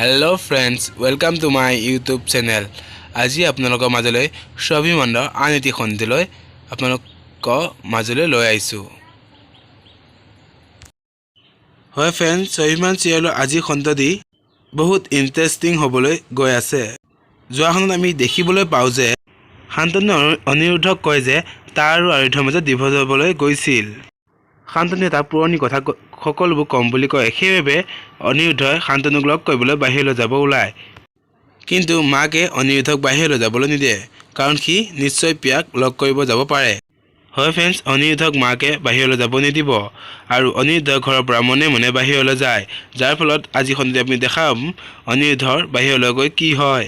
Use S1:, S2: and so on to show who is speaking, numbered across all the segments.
S1: Hello friends, welcome to my YouTube channel. আজি আপোনালোকৰ মাজলৈ স্বাভিমানৰ আন এটি খণ্ডলৈ আপোনালোকৰ মাজলৈ লৈ আহিছো। হয় ফ্ৰেন্ডছ, স্বাভিমান চিৰিয়েলৰ আজি খণ্ডটি বহুত ইন্টাৰেষ্টিং হ'বলৈ গৈ আছে। যোৱাখনত আমি দেখিবলৈ পাওঁ যে শান্তনু অনিৰুদ্ধক কয় যে তাৰ আৰু আৰিধ্যৰ মাজত ডিভোৰ্চ হ'বলৈ গৈছিল। শান্তনুৱে তাৰ পুৰণি কথা সকলোবোৰ কম বুলি কয়। সেইবাবে অনিৰুদ্ধই শান্তনুক লগ কৰিবলৈ বাহিৰলৈ যাব ওলায়। কিন্তু মাকে অনিৰুদ্ধক বাহিৰলৈ যাবলৈ নিদিয়ে, কাৰণ সি নিশ্চয় প্ৰিয়াক লগ কৰিব যাব পাৰে। হয় ফ্ৰেন্ডছ, অনিৰুদ্ধক মাকে বাহিৰলৈ যাব নিদিব আৰু অনিৰুদ্ধৰ ঘৰৰ পৰা মনে মনে বাহিৰলৈ যায়, যাৰ ফলত আজি খণ্ডত আপুনি দেখাম অনিৰুদ্ধৰ বাহিৰলৈ গৈ কি হয়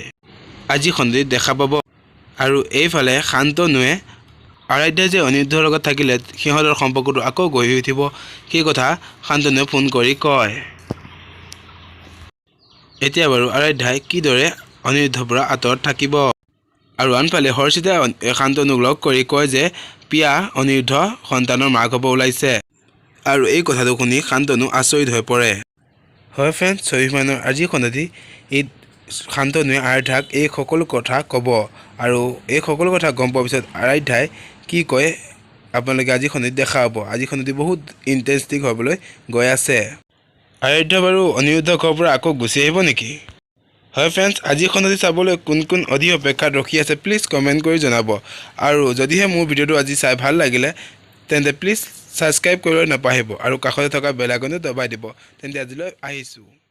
S1: আজি খণ্ডত দেখা পাব। আৰু এইফালে শান্তনুৱে আৰাধ্যই যে অনিৰুদ্ধৰ লগত থাকিলে সিহঁতৰ সম্পৰ্কটো আকৌ গঢ়ি উঠিব, সেই কথা শান্তনুৱে ফোন কৰি কয়। এতিয়া বাৰু আৰাধ্যাই কিদৰে অনিৰুদ্ধৰ পৰা আঁতৰত থাকিব। আৰু আনফালে হৰ্ষিতাই শান্তনুক লগ কৰি কয় যে প্ৰিয়া অনিৰুদ্ধ সন্তানৰ মাক হ'ব ওলাইছে, আৰু এই কথাটো শুনি শান্তনু আচৰিত হৈ পৰে। হয় ফ্ৰেন্ডছ, স্বাভিমানৰ আজি খণ্ডটি শান্তনুৱে আৰাধ্যাক এই সকলো কথা ক'ব, আৰু এই সকলো কথা গম পোৱাৰ পিছত আৰাধ্যাই কি কয় আপোনালোকে আজি খণ্ডত দেখা হ'ব। আজি খণ্ডটি বহুত ইণ্টাৰেষ্টিং হ'বলৈ গৈ আছে। আৰাধ্য বাৰু অনিৰুদ্ধৰ ঘৰৰ পৰা আকৌ গুচি আহিব নেকি? হয় ফ্ৰেন্ডছ, আজি খণ্ডটি চাবলৈ কোন কোন অধীৰ অপেক্ষাত ৰখি আছে প্লিজ কমেণ্ট কৰি জনাব। আৰু যদিহে মোৰ ভিডিঅ'টো আজি চাই ভাল লাগিলে তেন্তে প্লিজ ছাবস্ক্ৰাইব কৰিবলৈ নাপাহৰিব আৰু কাষতে থকা বেল আইকনটো দবাই দিব। তেন্তে আজিলৈ আহিছোঁ।